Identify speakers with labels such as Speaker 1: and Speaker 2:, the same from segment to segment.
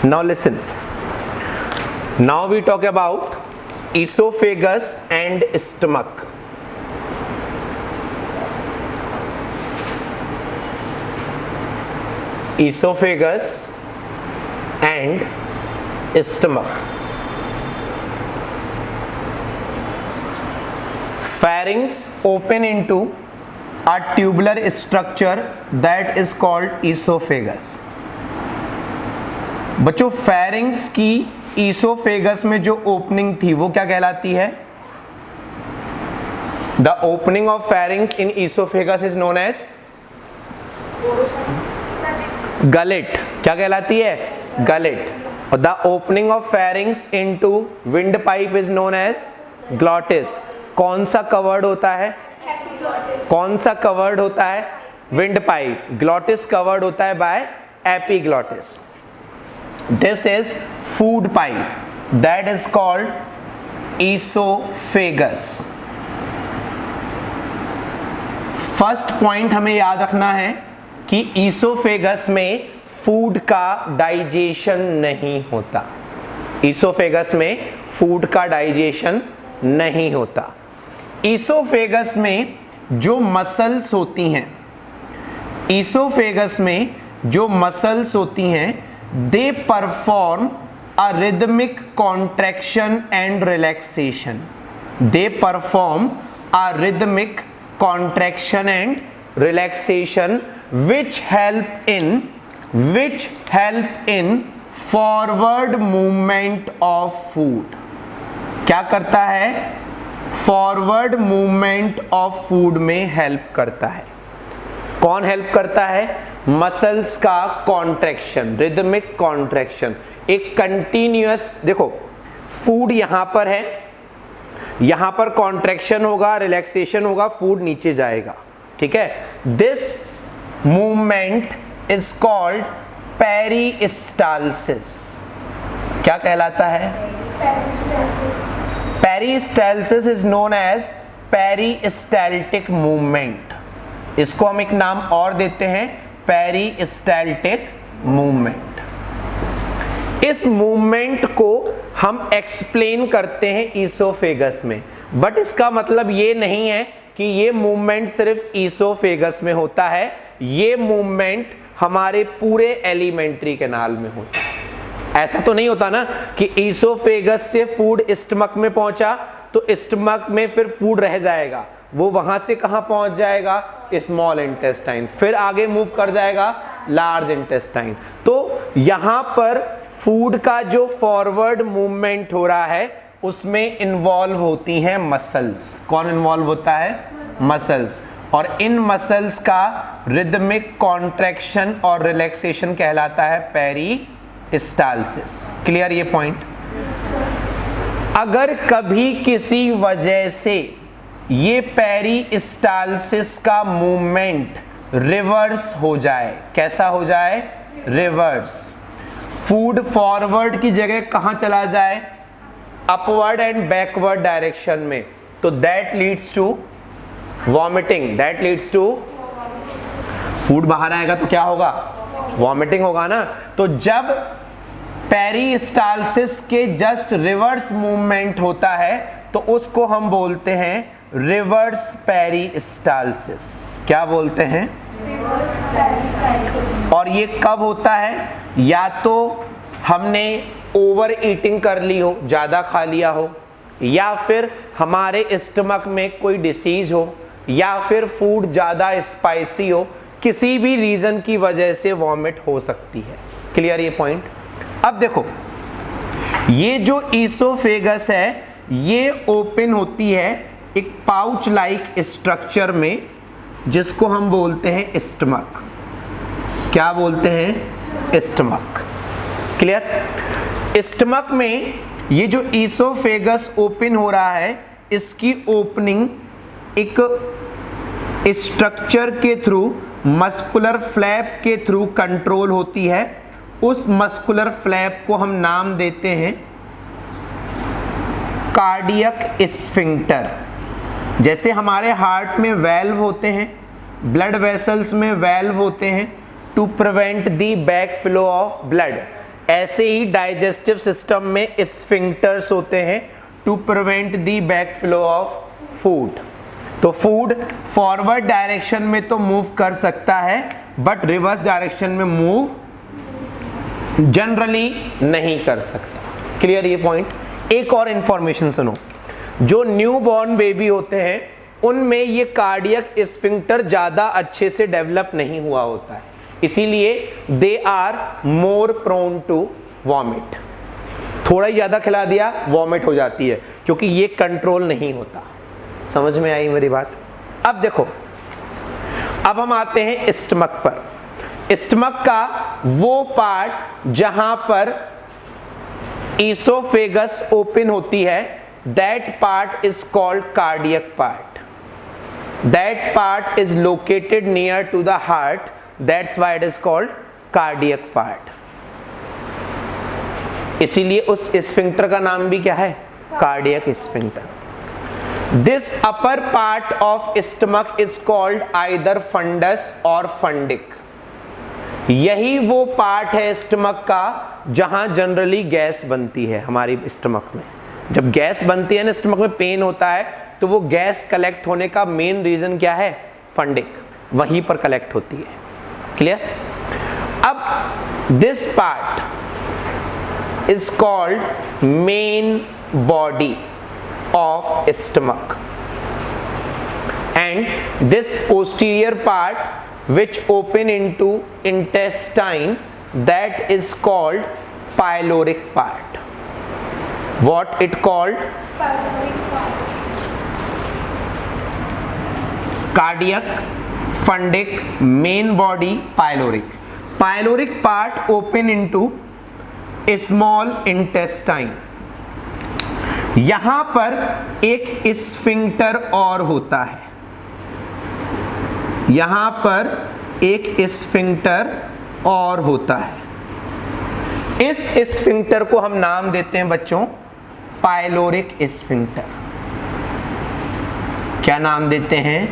Speaker 1: Now listen. Now we talk about esophagus and stomach. Esophagus and stomach. Pharynx open into a tubular structure that is called esophagus. बच्चों pharynx की esophagus में जो opening थी वो क्या कहलाती है? The opening of pharynx in esophagus is known as gullet. क्या कहलाती है? Gullet. और the opening of pharynx into windpipe is known as glottis. कौन सा कवर्ड होता है? कौन सा कवर्ड होता है? Wind pipe. ग्लॉटिस कवर्ड होता है by epiglottis. This is food pipe that is called oesophagus. First point हमें याद रखना है कि ईसोफेगस में फूड का डाइजेशन नहीं होता. ईसोफेगस में फूड का डाइजेशन नहीं होता. ईसोफेगस में जो मसल्स होती हैं, ईसोफेगस में जो मसल्स होती हैं, they perform a rhythmic contraction and relaxation. They perform a rhythmic contraction and relaxation which help in forward movement of food. क्या करता है? फॉरवर्ड मूवमेंट ऑफ फूड में हेल्प करता है. कौन हेल्प करता है? मसल्स का कॉन्ट्रैक्शन, रिदमिक कॉन्ट्रैक्शन. एक कंटिन्यूअस, देखो फूड यहां पर है, यहां पर कॉन्ट्रैक्शन होगा, रिलैक्सेशन होगा, फूड नीचे जाएगा. ठीक है. This movement is called peristalsis. क्या कहलाता है? Peristalsis is known as peristaltic movement. इसको हम एक नाम और देते हैं, पेरिस्टाल्टिक मूवमेंट. इस मूवमेंट को हम एक्सप्लेन करते हैं ईसोफेगस में. बट इसका मतलब ये नहीं है कि ये मूवमेंट सिर्फ ईसोफेगस में होता है. ये मूवमेंट हमारे पूरे एलिमेंट्री कैनाल में होता है. ऐसा तो नहीं होता ना कि ईसोफेगस से फूड स्टमक में पहुंचा तो स्टमक में फिर फूड रह जाएगा. वो वहां से कहां पहुंच जाएगा? Small intestine. फिर आगे मूव कर जाएगा लार्ज इंटेस्टाइन. तो यहां पर फूड का जो फॉरवर्ड मूवमेंट हो रहा है उसमें इन्वॉल्व होती हैं मसल्स. कौन इन्वॉल्व होता है? मसल्स. और इन मसल्स का रिदमिक कॉन्ट्रैक्शन और रिलैक्सेशन कहलाता है पेरिस्टाल्सिस. क्लियर ये पॉइंट? अगर कभी किसी वजह से ये पेरिस्टाल्सिस का मूवमेंट रिवर्स हो जाए, कैसा हो जाए? रिवर्स. फूड फॉरवर्ड की जगह कहां चला जाए? अपवर्ड एंड बैकवर्ड डायरेक्शन में, तो that leads to vomiting. That leads to, food बाहर आएगा तो क्या होगा? वॉमिटिंग होगा ना. तो जब पेरिस्टाल्सिस के जस्ट रिवर्स मूवमेंट होता है तो उसको हम बोलते हैं रिवर्स पेरिस्टाल्सिस. क्या बोलते हैं? और ये कब होता है? या तो हमने ओवर ईटिंग कर ली हो, ज्यादा खा लिया हो, या फिर हमारे स्टमक में कोई डिसीज हो, या फिर फूड ज्यादा स्पाइसी हो. किसी भी रीजन की वजह से वॉमिट हो सकती है. क्लियर ये पॉइंट? अब देखो, ये जो ईसोफेगस है ये ओपन होती है एक पाउच लाइक स्ट्रक्चर में जिसको हम बोलते हैं स्टमक. क्या बोलते हैं? स्टमक. क्लियर? स्टमक में ये जो ईसोफेगस ओपन हो रहा है इसकी ओपनिंग एक स्ट्रक्चर के थ्रू, मस्कुलर फ्लैप के थ्रू कंट्रोल होती है. उस मस्कुलर फ्लैप को हम नाम देते हैं कार्डियक स्फिंक्टर. जैसे हमारे हार्ट में वेल्व होते हैं, ब्लड वेसल्स में वेल्व होते हैं to prevent the back flow of blood. ऐसे ही डाइजेस्टिव सिस्टम में स्फिंक्टर्स होते हैं to prevent the backflow of food. तो फूड फॉरवर्ड डायरेक्शन में तो मूव कर सकता है बट रिवर्स डायरेक्शन में मूव जनरली नहीं कर सकता। क्लियर ये पॉइंट। एक और इंफॉर्मेशन सुनो, जो न्यू बॉर्न बेबी होते हैं उनमें ये कार्डियक स्फिंक्टर ज्यादा अच्छे से डेवलप नहीं हुआ होता है, इसीलिए they are more prone to vomit. थोड़ा ही ज्यादा खिला दिया वॉमिट हो जाती है क्योंकि ये कंट्रोल नहीं होता। समझ में आई मेरी बात। अब देखो, अब हम आते हैं स्टमक पर। स्टमक का वो पार्ट जहां पर ईसोफेगस ओपन होती है, that part is called cardiac part. That part is located near to the heart, that's why it is called cardiac part. इसीलिए उस स्फिंक्टर का नाम भी क्या है? Cardiac sphincter. This upper part of stomach is called either fundus or fundic. यही वो part है स्टमक का जहां जनरली गैस बनती है हमारी स्टमक में। जब गैस बनती है ना, स्टमक में पेन होता है, तो वो गैस कलेक्ट होने का मेन रीजन क्या है? फंडिक, वहीं पर कलेक्ट होती है। क्लियर? अब this part is called main body of stomach and this posterior part which open into intestine, that is called pyloric part. What it called? Cardiac, fundic, main body, pyloric. Pyloric part open into small intestine. यहां पर एक sphincter और होता है, यहां पर एक sphincter और होता है। इस स्फिंक्टर को हम नाम देते हैं बच्चों पाइलोरिक स्फिंक्टर। क्या नाम देते हैं?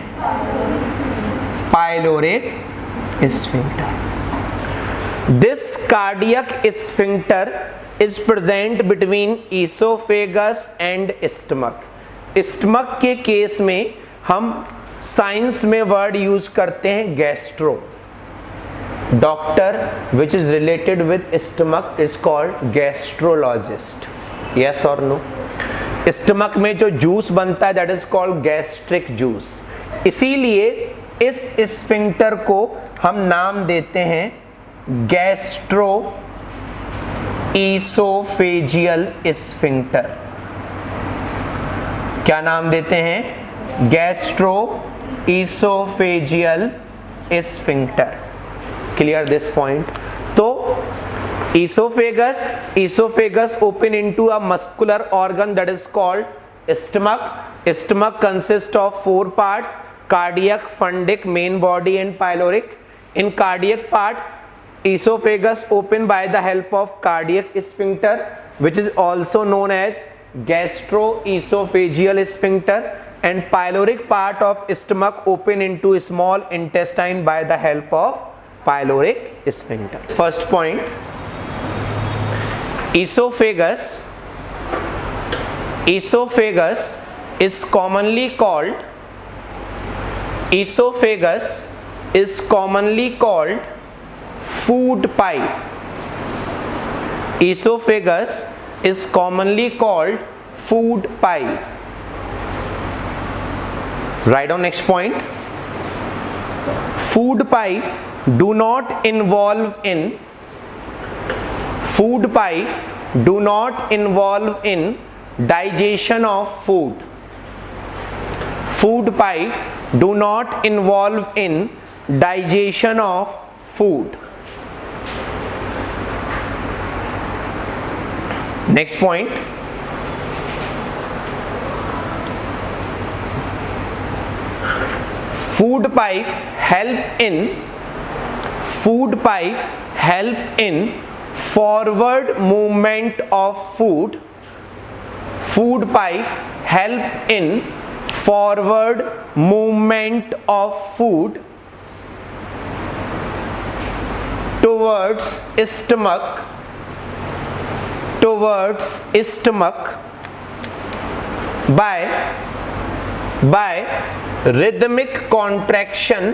Speaker 1: Pyloric sphincter. This cardiac sphincter is present between oesophagus and stomach. Stomach के केस में हम साइंस में वर्ड यूज करते हैं gastro. Doctor which is related with stomach is called gastrologist. Yes और नो? स्टमक में जो जूस बनता है that is called gastric juice. इसीलिए इस स्फिंक्टर को हम नाम देते हैं गैस्ट्रो ईसोफेजियल स्फिंक्टर। क्या नाम देते हैं? Gastro oesophageal sphincter. Clear this point? तो esophagus open into a muscular organ that is called stomach. Stomach consists of 4 parts: cardiac, fundic, main body and pyloric. In cardiac part, esophagus open by the help of cardiac sphincter, which is also known as gastroesophageal sphincter, and pyloric part of stomach open into small intestine by the help of pyloric sphincter. First point, esophagus is commonly called food pipe. Esophagus is commonly called food pipe. Write down next point. Food pipe do not involve in digestion of food. Food pipe do not involve in digestion of food. Next point, food pipe help in forward movement of food. Food pipe help in forward movement of food towards stomach towards stomach by rhythmic contraction,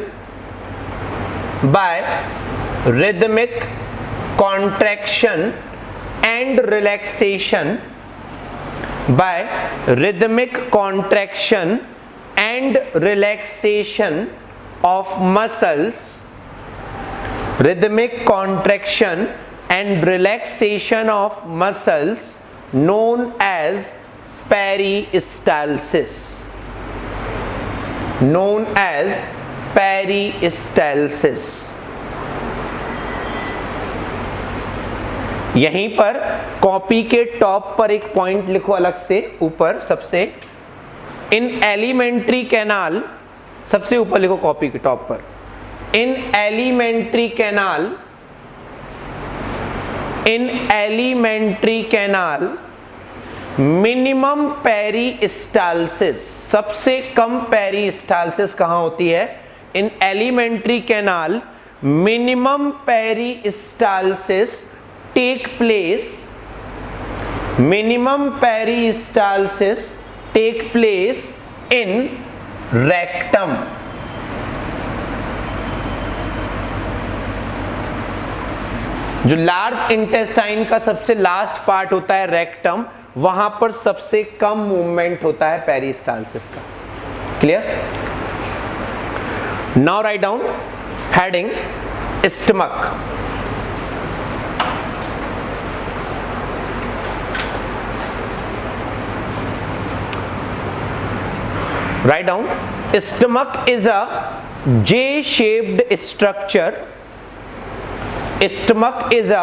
Speaker 1: and relaxation, of muscles, known as peristalsis. यहीं पर copy के top पर एक point लिखो अलग से, ऊपर सबसे, इन एलिमेंट्री कैनाल, सबसे ऊपर लिखो कॉपी के टॉप पर, in alimentary canal minimum peristalsis, सबसे कम पेरिस्टालसिस कहां होती है? In alimentary canal minimum peristalsis take place in rectum. जो लार्ज इंटेस्टाइन का सबसे लास्ट पार्ट होता है रेक्टम, वहां पर सबसे कम मूवमेंट होता है पेरिस्टालसिस का। Clear? Now write down heading stomach. Write down, stomach is a J-shaped structure. Stomach is a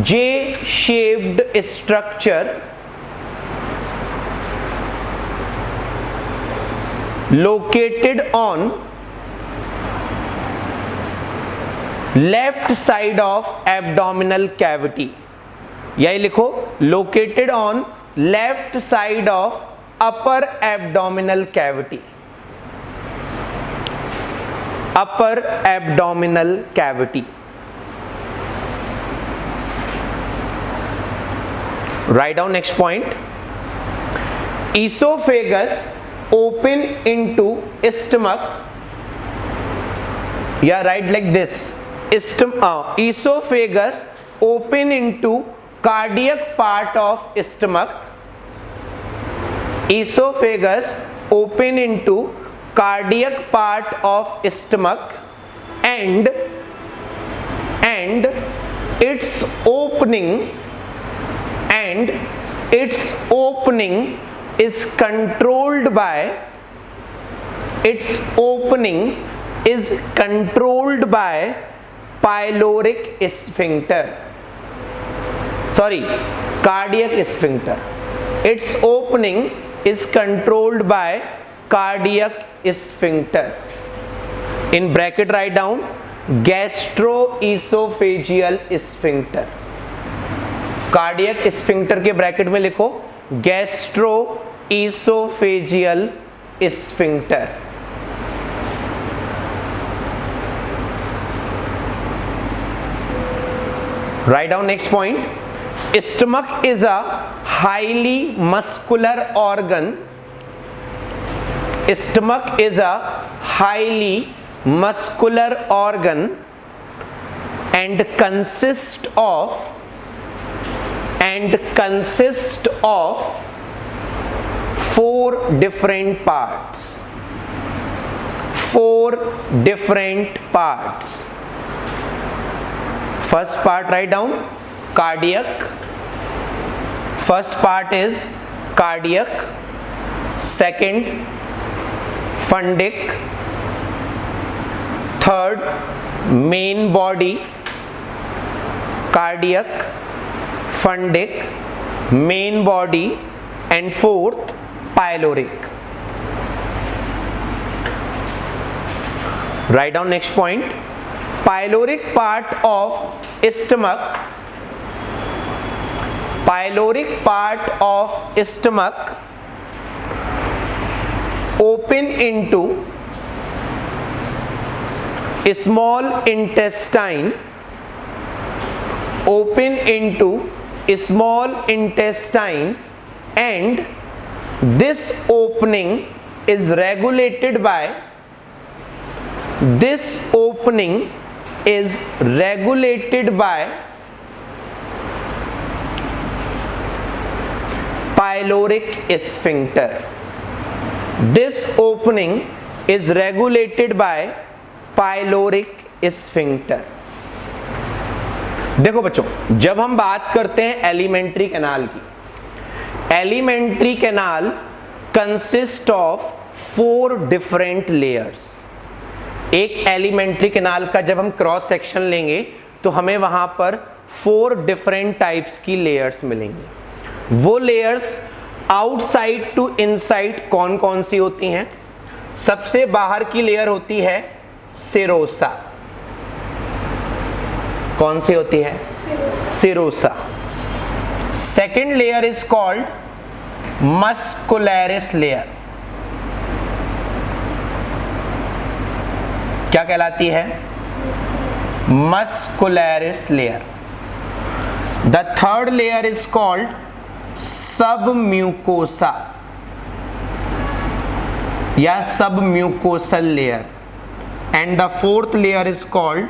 Speaker 1: J-shaped structure located on left side of abdominal cavity. यही लिखो, located on left side of upper abdominal cavity. Write down next point. Esophagus open into stomach. Yeah, write like this. Esophagus open into cardiac part of stomach. Esophagus open into cardiac part of stomach, and its opening is controlled by pyloric sphincter. Sorry, cardiac sphincter. Its opening is controlled by cardiac sphincter. In bracket write down gastroesophageal sphincter. Cardiac sphincter के bracket में लिखो gastro-oesophageal sphincter. Write down next point. Stomach is a highly muscular organ. Stomach is a highly muscular organ and consists of 4 different parts. 4 different parts. First part write down cardiac. First part is cardiac. Second fundic. Third main body. Cardiac, fundic, main body, and fourth pyloric. Write down next point. Pyloric part of stomach. Pyloric part of stomach open into small intestine. Open into small intestine, and this opening is regulated by pyloric sphincter. This opening is regulated by pyloric sphincter. देखो बच्चों, जब हम बात करते हैं alimentary canal की, alimentary canal consist of 4 different layers. एक alimentary canal का जब हम क्रॉस सेक्शन लेंगे तो हमें वहां पर 4 डिफरेंट टाइप्स की लेयर्स मिलेंगी। वो लेयर्स आउटसाइड टू इनसाइड कौन कौन सी होती हैं? सबसे बाहर की लेयर होती है सेरोसा। कौन सी होती है? Serosa. Second layer is called muscularis layer. क्या कहलाती है? Muscularis layer. The third layer is called submucosa या submucosal layer, and the fourth layer is called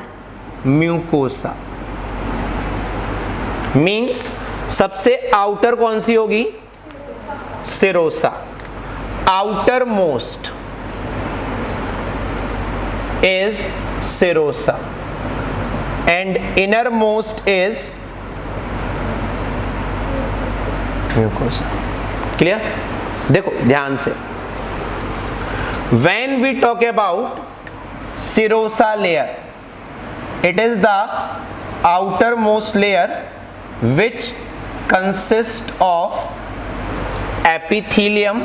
Speaker 1: mucosa. Means सबसे आउटर कौन सी होगी? Serosa. Outermost is serosa and innermost is mucosa. Clear? देखो ध्यान से, when we talk about serosa layer, it is the outermost layer which consists of epithelium।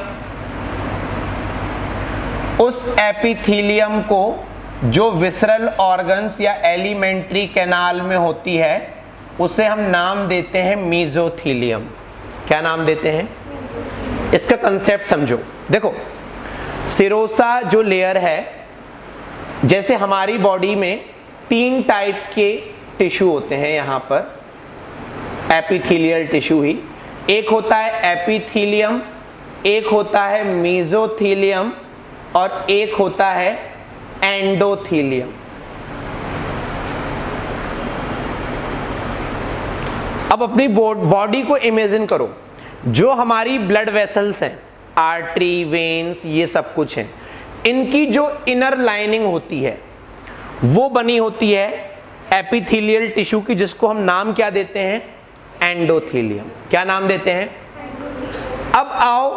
Speaker 1: उस epithelium को जो विसरल ऑर्गन्स या एलिमेंट्री कैनाल में होती है उसे हम नाम देते हैं मीजोथीलियम। क्या नाम देते हैं? इसका कंसेप्ट समझो। देखो, सेरोसा जो लेयर है, जैसे हमारी बॉडी में 3 टाइप के टिश्यू होते हैं यहाँ पर, एपिथेलियल टिश्यू ही। एक होता है एपिथेलियम, एक होता है मीजोथीलियम और एक होता है एंडोथीलियम। अब अपनी बॉडी को इमेजिन करो, जो हमारी ब्लड वेसल्स हैं, आर्टरी, वेन्स, ये सब कुछ हैं, इनकी जो इनर लाइनिंग होती है वो बनी होती है एपिथेलियल टिश्यू की, जिसको हम नाम क्या देते हैं? एंडोथीलियम। क्या नाम देते हैं? अब आओ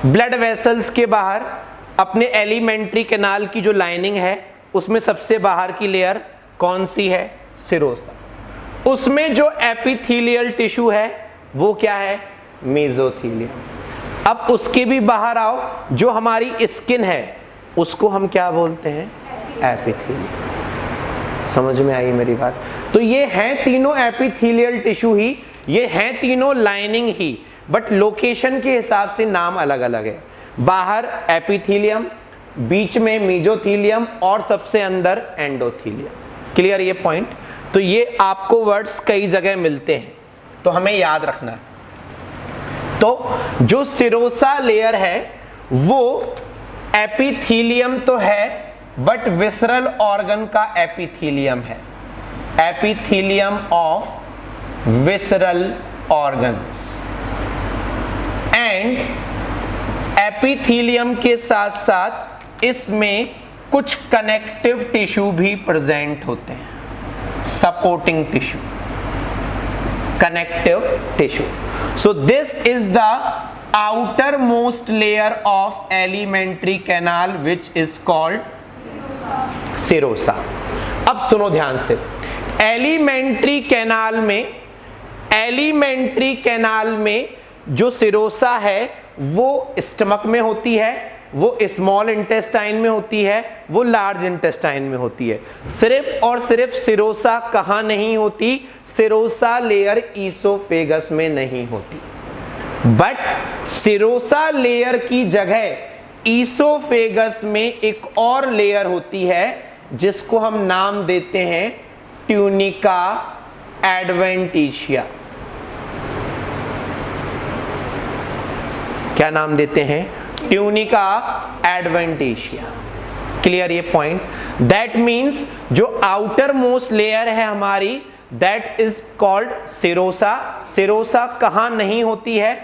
Speaker 1: ब्लड वेसल्स के बाहर अपने एलिमेंट्री कैनाल की जो लाइनिंग है उसमें सबसे बाहर की लेयर कौन सी है? सेरोसा। उसमें जो एपिथेलियल टिश्यू है वो क्या है? मेसोथीलियम। अब उसके भी बाहर आओ, जो हमारी स्किन है उसको हम क्या बोलते हैं? एपिथेलियम। समझ में आई मेरी बात? तो ये हैं तीनों एपिथेलियल टिश्यू ही, ये हैं तीनों लाइनिंग ही, बट लोकेशन के हिसाब से नाम अलग अलग है। बाहर एपिथेलियम, बीच में मेसोथीलियम और सबसे अंदर एंडोथीलियम। क्लियर ये पॉइंट? तो ये आपको वर्ड्स कई जगह मिलते हैं, तो हमें याद रखना है। तो जो सेरोसा लेयर है वो एपिथेलियम तो है, बट विसरल ऑर्गन का एपिथेलियम है। Epithelium of visceral organs. And epithelium के साथ साथ इसमें कुछ कनेक्टिव टिश्यू भी प्रेजेंट होते हैं, supporting tissue, connective tissue. So this is the outermost layer of alimentary canal which is called serosa. अब सुनो ध्यान से, एलिमेंट्री कैनाल में जो सेरोसा है वो स्टमक में होती है, वो स्मॉल इंटेस्टाइन में होती है, वो लार्ज इंटेस्टाइन में होती है। सिर्फ और सिर्फ सेरोसा कहाँ नहीं होती? सेरोसा लेयर ईसोफेगस में नहीं होती, बट सेरोसा लेयर की जगह ईसोफेगस में एक और लेयर होती है जिसको हम नाम देते हैं ट्यूनिका एडवेंटिशिया। क्या नाम देते हैं? Tunica adventitia. क्लियर ये पॉइंट? दैट मीन्स जो आउटर मोस्ट लेयर है हमारी, that is called serosa. Serosa कहां नहीं होती है?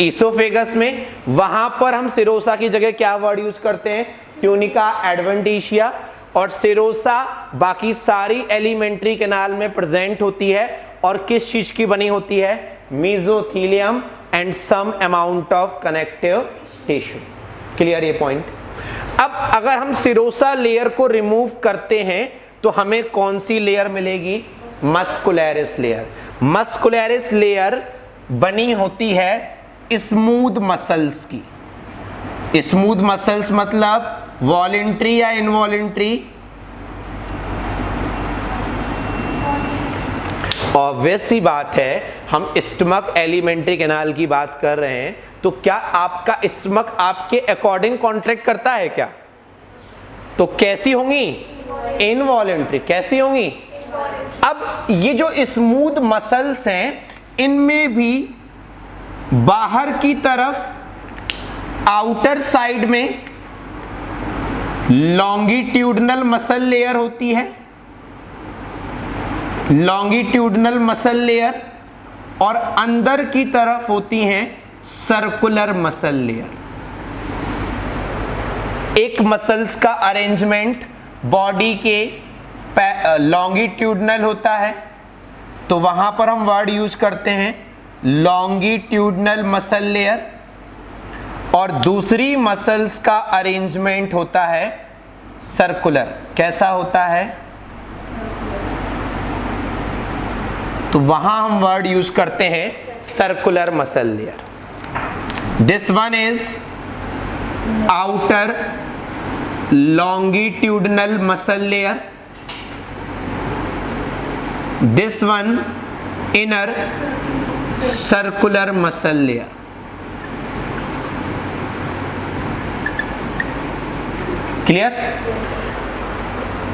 Speaker 1: ईसोफेगस में। वहां पर हम सिरोसा की जगह क्या वर्ड यूज करते हैं? Tunica adventitia. और सिरोसा बाकी सारी एलिमेंट्री कैनाल में प्रेजेंट होती है और किस चीज की बनी होती है? Mesothelium and some amount of connective tissue. Clear ये पॉइंट? अब अगर हम सिरोसा लेयर को रिमूव करते हैं तो हमें कौन सी लेयर मिलेगी? Muscularis layer. मस्कुलरिस लेयर बनी होती है स्मूथ मसल्स की। स्मूथ मसल्स मतलब वॉलेंट्री या इनवॉलेंट्री? ऑब्वियस सी बात है, हम स्टमक एलिमेंट्री कैनाल की बात कर रहे हैं, तो क्या आपका स्टमक आपके अकॉर्डिंग कॉन्ट्रैक्ट करता है क्या? तो कैसी होंगी? इनवॉलेंट्री। कैसी होंगी? अब ये जो स्मूथ मसल्स हैं, इनमें भी बाहर की तरफ आउटर साइड में लॉन्गिट्यूडनल मसल लेयर होती है, लॉन्गिट्यूडनल मसल लेयर, और अंदर की तरफ होती हैं सर्कुलर मसल लेयर। एक मसल्स का अरेंजमेंट बॉडी के लॉन्गिट्यूडनल होता है, तो वहां पर हम वर्ड यूज करते हैं लॉन्गिट्यूडनल मसल लेयर, और दूसरी मसल्स का अरेंजमेंट होता है सर्कुलर। कैसा होता है? तो वहां हम वर्ड यूज करते हैं circular muscle layer. This one is outer longitudinal muscle layer, this one inner circular muscle layer. Clear?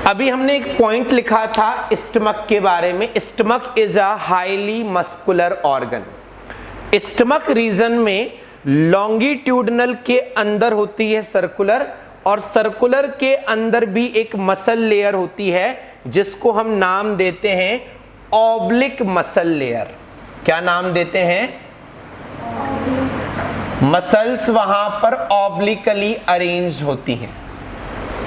Speaker 1: अभी हमने एक पॉइंट लिखा था स्टमक के बारे में। Stomach is a highly muscular organ. Stomach region में लॉन्गिट्यूडनल के अंदर होती है सर्कुलर, और सर्कुलर के अंदर भी एक मसल लेयर होती है जिसको हम नाम देते हैं ऑब्लिक मसल लेयर। क्या नाम देते हैं? मसल्स वहां पर ऑब्लिकली अरेंज होती हैं।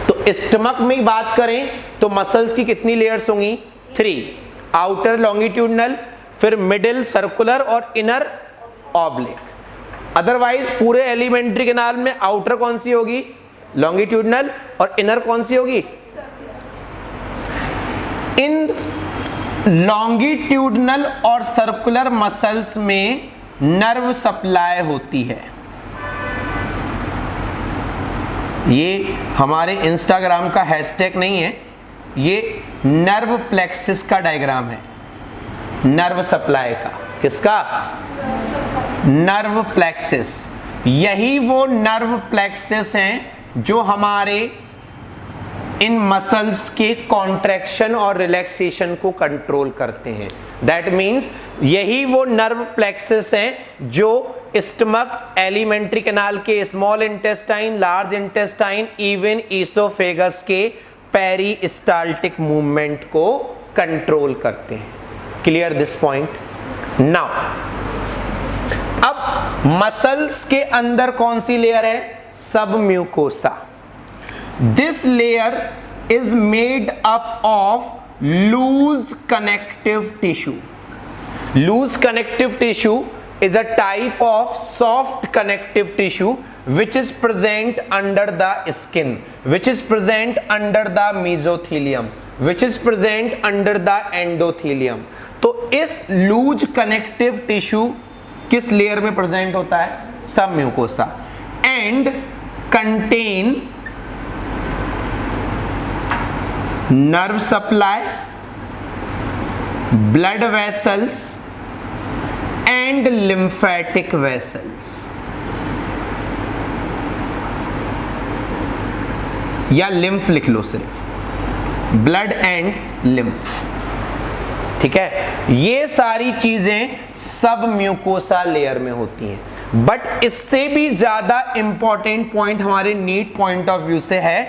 Speaker 1: तो स्टमक में बात करें तो मसल्स की कितनी लेयर्स होंगी? 3। आउटर लॉन्गिट्यूडनल, फिर मिडिल सर्कुलर और इनर ऑब्लिक। अदरवाइज पूरे एलिमेंट्री कैनाल में आउटर कौन सी होगी? लॉन्गिट्यूडनल, और इनर कौन सी होगी? इन लॉन्गिट्यूडनल और सर्कुलर मसल्स में नर्व सप्लाई होती है। ये हमारे इंस्टाग्राम का हैशटैग नहीं है, ये नर्व प्लेक्सिस का डायग्राम है। नर्व सप्लाई का। किसका? Nerve plexus. यही वो नर्व प्लेक्सिस हैं जो हमारे इन मसल्स के कॉन्ट्रैक्शन और रिलैक्सेशन को कंट्रोल करते हैं। दैट मीन्स यही वो नर्व प्लेक्सिस हैं जो स्टमक, एलिमेंट्री कैनाल के small intestine, large intestine, even oesophagus के पेरिस्टाल्टिक मूवमेंट को कंट्रोल करते हैं। Clear this point? नाउ अब मसल्स के अंदर कौन सी लेयर है? सब mucosa. This layer is made up of loose connective tissue. Loose connective tissue is a type of soft connective tissue which is present under the skin, which is present under the mesothelium, which is present under the endothelium. तो इस loose connective tissue किस layer में present होता है? सब mucosa. And contain nerve supply, blood vessels and lymphatic vessels, या lymph लिख लो सिर्फ, blood and lymph। ठीक है, ये सारी चीजें सब म्यूकोसा लेयर में होती हैं। बट इससे भी ज्यादा इंपॉर्टेंट पॉइंट हमारे नीट पॉइंट ऑफ व्यू से है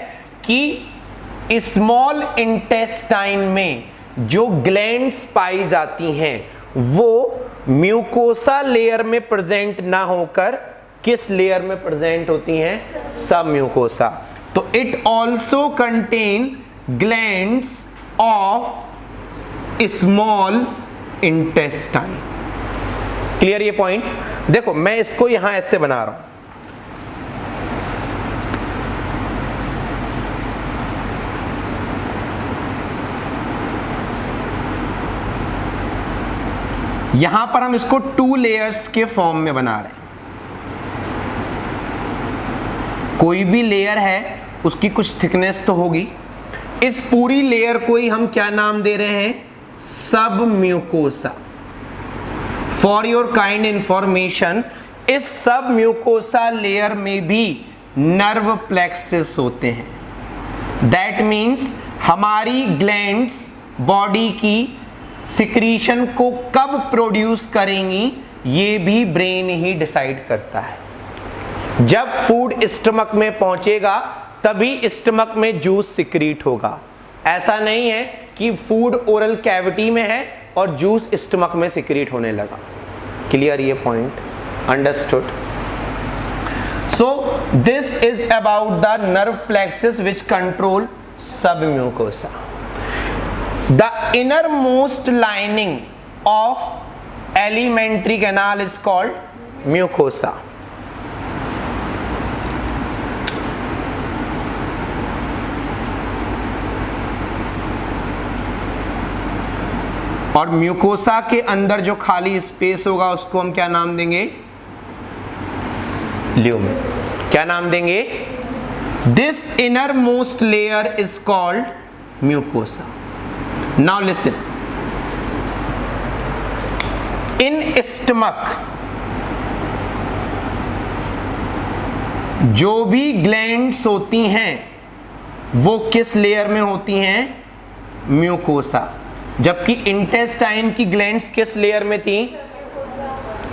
Speaker 1: कि स्मॉल इंटेस्टाइन में जो ग्लैंड्स पाई जाती हैं वो म्यूकोसा लेयर में प्रेजेंट ना होकर किस लेयर में प्रेजेंट होती हैं? सब म्यूकोसा। तो it also contain glands of small intestine. Clear ये पॉइंट? देखो मैं इसको यहां ऐसे बना रहा हूं, यहां पर हम इसको 2 लेयर्स के फॉर्म में बना रहे हैं। कोई भी लेयर है उसकी कुछ थिकनेस तो होगी। इस पूरी लेयर को ही हम क्या नाम दे रहे हैं? सब mucosa. For your kind information, इस सब म्यूकोसा लेयर में भी नर्व प्लेक्सेस होते हैं। दैट मीन्स हमारी ग्लैंड्स बॉडी की सिक्रीशन को कब प्रोड्यूस करेंगी ये भी ब्रेन ही डिसाइड करता है। जब फूड स्टमक में पहुंचेगा तभी स्टमक में जूस सिक्रीट होगा। ऐसा नहीं है कि फूड ओरल कैविटी में है और जूस स्टमक में सिक्रीट होने लगा। क्लियर ये point? Understood? So this is about the nerve plexuses which control submucosa. The innermost lining of alimentary canal is called mucosa. और म्यूकोसा के अंदर जो खाली स्पेस होगा उसको हम क्या नाम देंगे? ल्यूमेन। क्या नाम देंगे? This innermost layer is called mucosa. Now listen. In stomach जो भी ग्लैंड्स होती हैं वो किस लेयर में होती हैं? म्यूकोसा। जबकि इंटेस्टाइन की ग्लैंड्स किस लेयर में थी?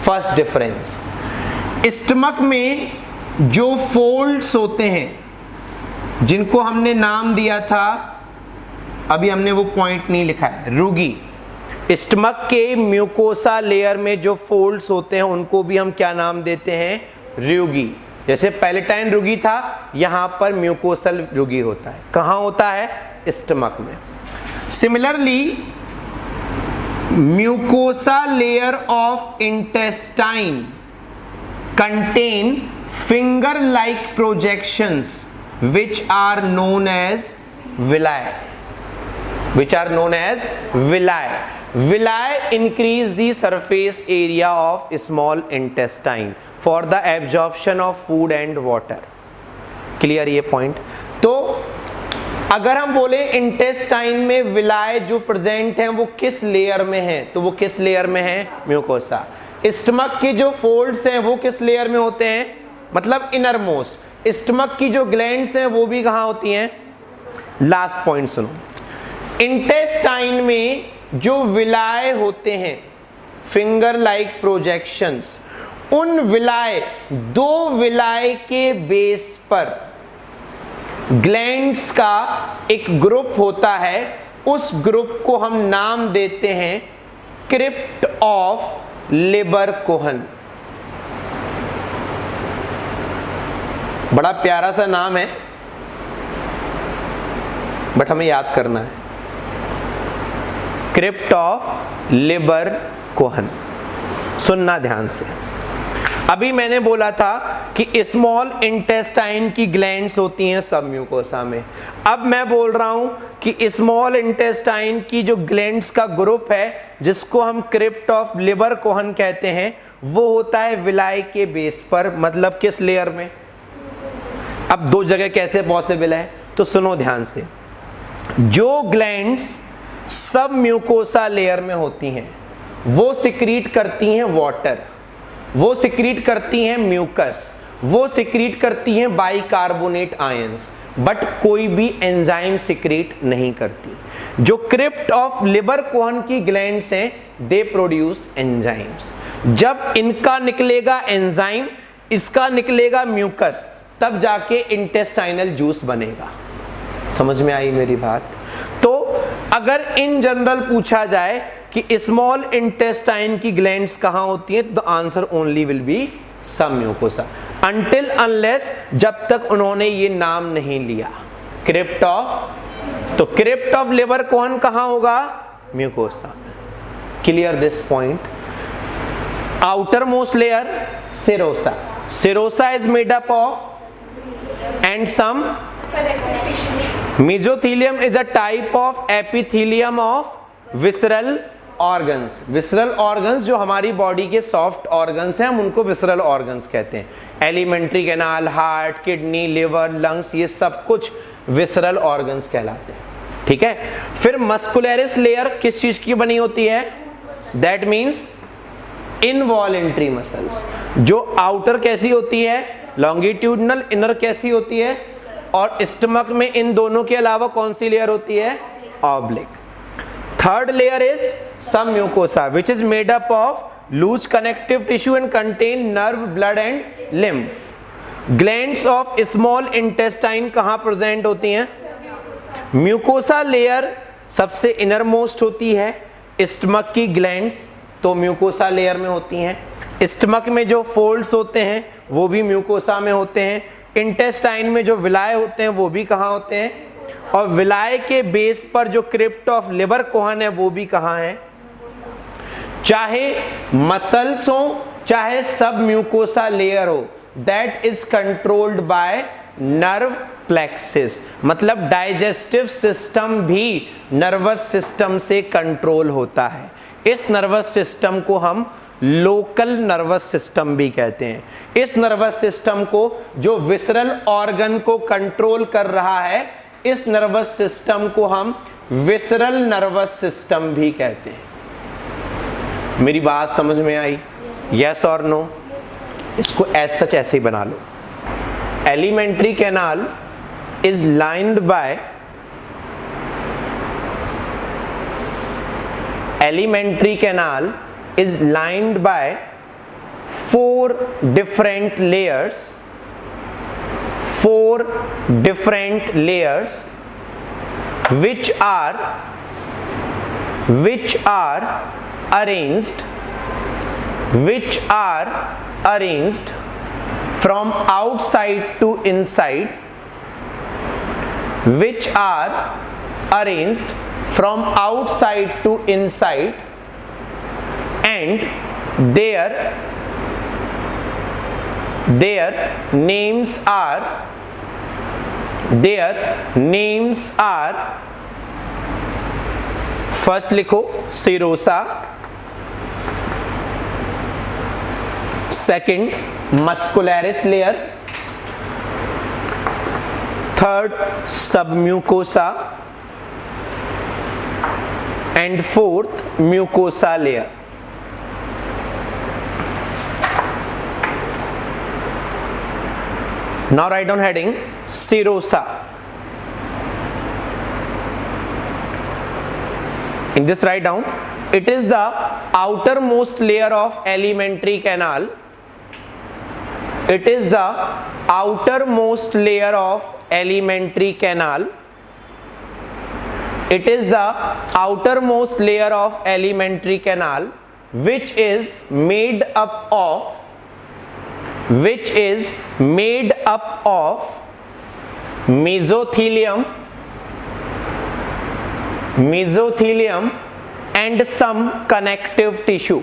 Speaker 1: First difference. स्टमक में जो फोल्ड्स होते हैं जिनको हमने नाम दिया था, अभी हमने वो पॉइंट नहीं लिखा है, रुगी। स्टमक के म्यूकोसा लेयर में जो फोल्ड्स होते हैं उनको भी हम क्या नाम देते हैं? रुगी। जैसे पैलेटाइन रुगी था, यहां पर म्यूकोसल रुगी होता है। कहां होता है? स्टमक में। Similarly mucosa layer of intestine contain finger like projections which are known as villi. Which are known as villi. Villi increase the surface area of small intestine for the absorption of food and water. Clear ये point? तो अगर हम बोले intestine में विलाय जो present हैं वो किस लेयर में है, तो वो किस लेयर में है? म्यूकोसा। स्टमक के जो फोल्ड्स हैं वो किस लेयर में होते हैं? मतलब इनरमोस्ट। स्टमक की जो ग्लैंड्स हैं वो भी कहां होती हैं? लास्ट पॉइंट सुनो। इंटेस्टाइन में जो विलाय होते हैं, फिंगर लाइक प्रोजेक्शंस, उन विलाय, 2 विलाय के बेस पर ग्लैंड्स का एक ग्रुप होता है। उस ग्रुप को हम नाम देते हैं क्रिप्ट ऑफ लिबर कोहन। बड़ा प्यारा सा नाम है बट हमें याद करना है। Crypt of Lieberkuhn. सुनना ध्यान से। अभी मैंने बोला था कि स्मॉल इंटेस्टाइन की ग्लैंड्स होती हैं सब म्यूकोसा में। अब मैं बोल रहा हूं कि स्मॉल इंटेस्टाइन की जो ग्लैंड्स का ग्रुप है जिसको हम क्रिप्ट ऑफ लिबर कोहन कहते हैं, वो होता है विलाय के बेस पर। मतलब किस लेयर में? अब 2 जगह कैसे पॉसिबल है तो सुनो ध्यान से। जो ग्लैंड्स सब म्यूकोसा लेयर में होती हैं वो सिक्रीट करती हैं वाटर, वो सिक्रीट करती हैं म्यूकस, वो सिक्रीट करती हैं बाइकार्बोनेट आयंस, बट कोई भी एंजाइम सिक्रीट नहीं करती। जो क्रिप्ट ऑफ लिबर कोहन की ग्लैंड्स हैं दे प्रोड्यूस एंजाइम्स। जब इनका निकलेगा एंजाइम, इसका निकलेगा म्यूकस, तब जाके इंटेस्टाइनल जूस बनेगा। समझ में आई मेरी बात? तो अगर इन जनरल पूछा जाए कि स्मॉल इंटेस्टाइन की ग्लैंड्स कहां होती हैं, तो आंसर ओनली विल बी सब म्यूकोसा, अनटिल अनलेस, जब तक उन्होंने ये नाम नहीं लिया क्रिप्ट ऑफ। तो क्रिप्ट ऑफ लिवर कौन कहां होगा? Mucosa. Clear this point? Outer most layer serosa, serosa is made up of and some mesothelium is a type of epithelium of visceral organs। visceral organs जो हमारी body के soft organs हैं, हम उनको visceral organs कहते हैं। Alimentary canal, heart, kidney, liver, lungs, ये सब कुछ visceral organs कहलाते हैं। ठीक है, फिर मस्कुलरिस लेयर किस चीज की बनी होती है? That means involuntary muscles. जो आउटर कैसी होती है? लॉन्गिट्यूडनल, इनर कैसी होती है? और स्टमक में इन दोनों के अलावा कौन सी लेयर होती है? Oblique. Third layer is submucosa which is made up of loose connective tissue and contain nerve, blood and lymph. Glands of small intestine कहां प्रेजेंट होती हैं? म्यूकोसा लेयर सबसे इनर मोस्ट होती है। स्टमक की glands तो mucosa layer में होती हैं। स्टमक में जो फोल्ड्स होते हैं वो भी म्यूकोसा में होते हैं। इंटेस्टाइन में जो विलाय होते हैं वो भी कहाँ होते हैं? और विलाय के बेस पर जो क्रिप्ट ऑफ लिवर कोहन है वो भी कहाँ है? चाहे मसल्स हो चाहे सब म्यूकोसा लेयर हो, that is controlled by nerve plexus. मतलब डाइजेस्टिव सिस्टम भी नर्वस सिस्टम से कंट्रोल होता है। इस नर्वस सिस्टम को हम लोकल नर्वस सिस्टम भी कहते हैं। इस नर्वस सिस्टम को जो विसरल ऑर्गन को कंट्रोल कर रहा है, इस नर्वस सिस्टम को हम विसरल नर्वस सिस्टम भी कहते हैं। मेरी बात समझ में आई? यस और नो? इसको एज सच ऐसे ही बना लो। Alimentary canal is lined by elementary canal is lined by 4 different layers, 4 different layers which are arranged from outside to inside, which are arranged from outside to inside, and their names are first लिखो serosa, second muscularis layer, third submucosa, and fourth mucosa layer. Now write down heading serosa. In this write down, it is the outermost layer of alimentary canal. It is the outermost layer of alimentary canal. It is the outermost layer of alimentary canal which is made up of mesothelium and some connective tissue.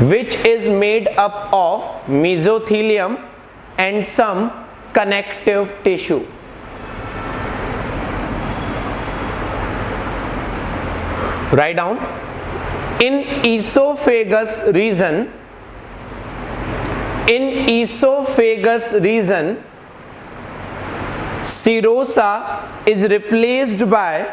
Speaker 1: Which is made up of mesothelium and some connective tissue. Write down, in esophagus region, serosa is replaced by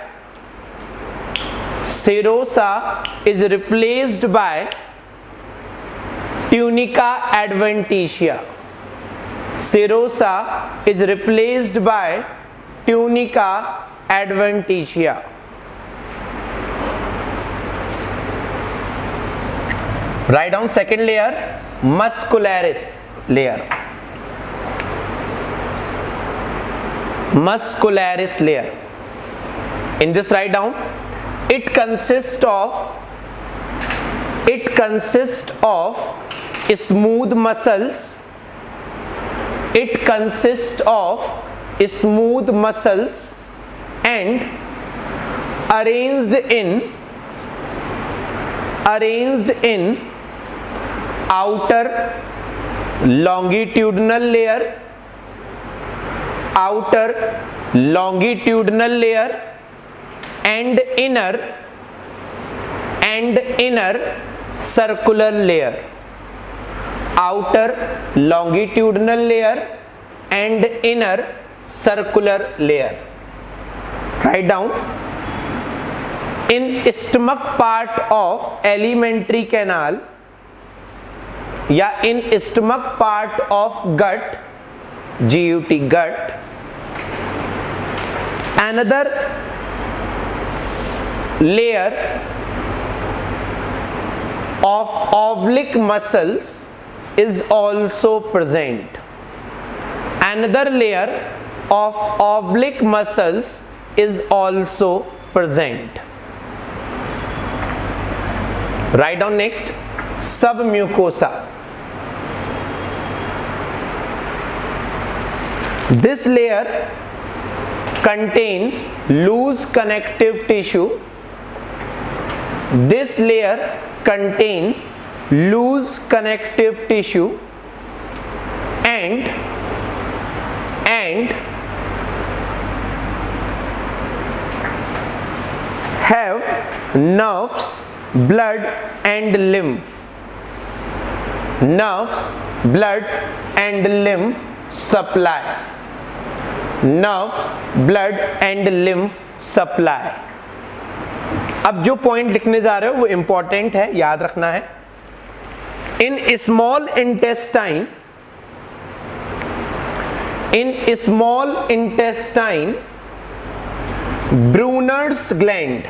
Speaker 1: tunica adventitia. Serosa is replaced by tunica adventitia. Write down second layer, muscularis layer. Muscularis layer. In this, write down, it consists of smooth muscles. It consists of smooth muscles and arranged in outer longitudinal layer and inner circular layer. Outer longitudinal layer and inner circular layer. Write down, in stomach part of alimentary canal या in stomach part of gut, gut, another layer of oblique muscles is also present. Another layer of oblique muscles is also present. Write down next, submucosa. This layer contains loose connective tissue. This layer contains loose connective tissue and have nerves, blood and lymph. Nerves, blood and lymph supply. Nerves, blood and lymph supply. अब जो point लिखने जा रहे हो वो important है, याद रखना है. In small intestine Brunner's gland,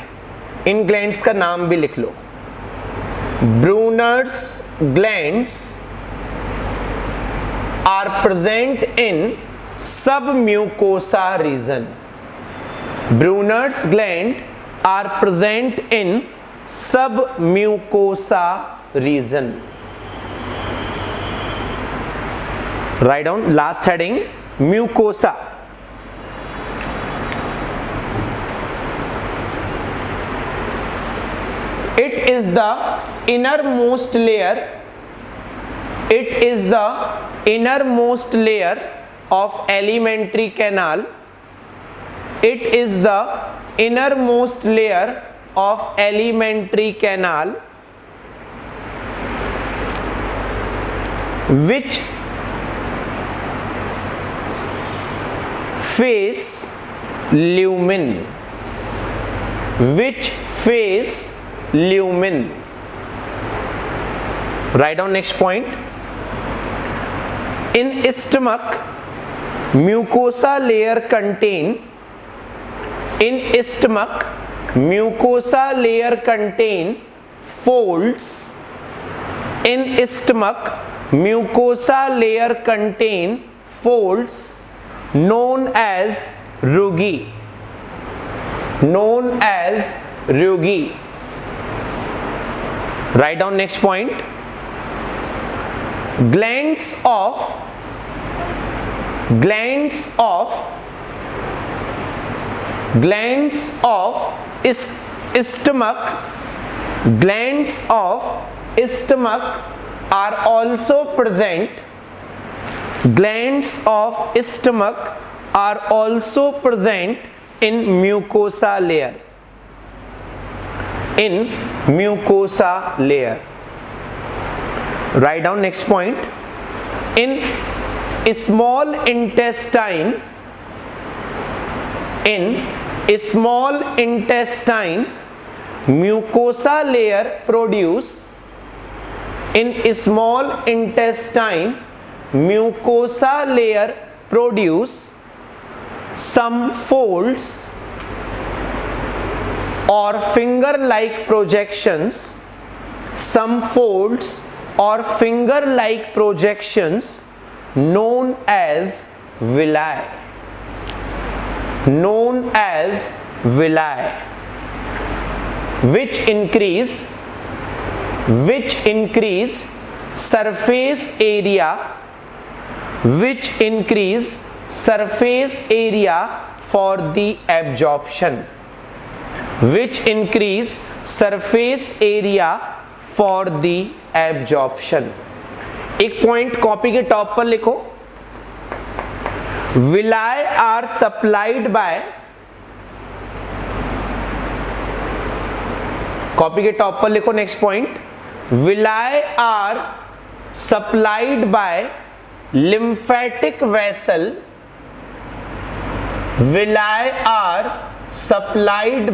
Speaker 1: इन ग्लैंड्स का नाम भी लिख लो, Brunner's glands are present in submucosa region. Brunner's gland are present in submucosa region. Write down last heading, mucosa. It is the innermost layer. It is the innermost layer of alimentary canal. It is the innermost layer of alimentary canal which face lumen. Write down next point. In stomach, mucosa layer contain folds. In stomach, mucosa layer contain folds known as rugae. Write down next point. Glands of stomach are also present. Glands of stomach are also present in mucosa layer. Write down next point. In small intestine, mucosa layer produce. In small intestine, mucosa layer produce some folds or finger-like projections some folds or finger like projections known as villi, which increase surface area for the absorption, एक point copy के top पर लिखो, villi are supplied by, copy के top पर लिखो next point, villi are supplied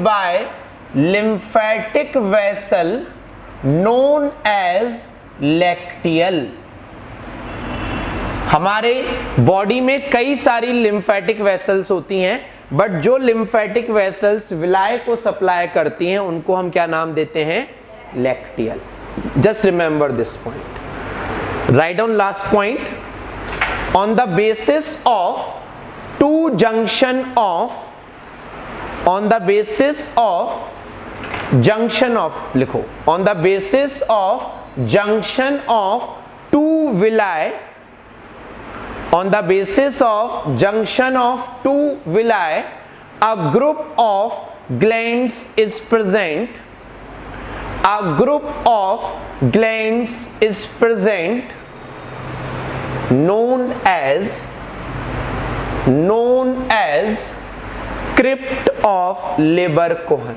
Speaker 1: by lymphatic vessel, known as lacteal. हमारे body में कई सारी लिम्फेटिक वेसल्स होती हैं, बट जो लिम्फेटिक वेसल्स विलाय को सप्लाई करती हैं उनको हम क्या नाम देते हैं? Lacteal. Just remember this point. Write down last point. On the basis of junction of लिखो, on the basis of junction of two villi, a group of glands is present, known as crypt of Leber-Cohen.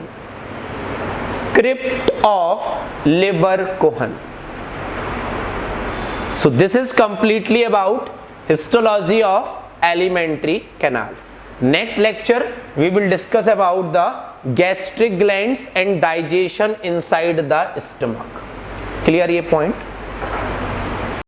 Speaker 1: So this is completely about histology of alimentary canal. Next lecture we will discuss about the gastric glands and digestion inside the stomach. Clear ये point?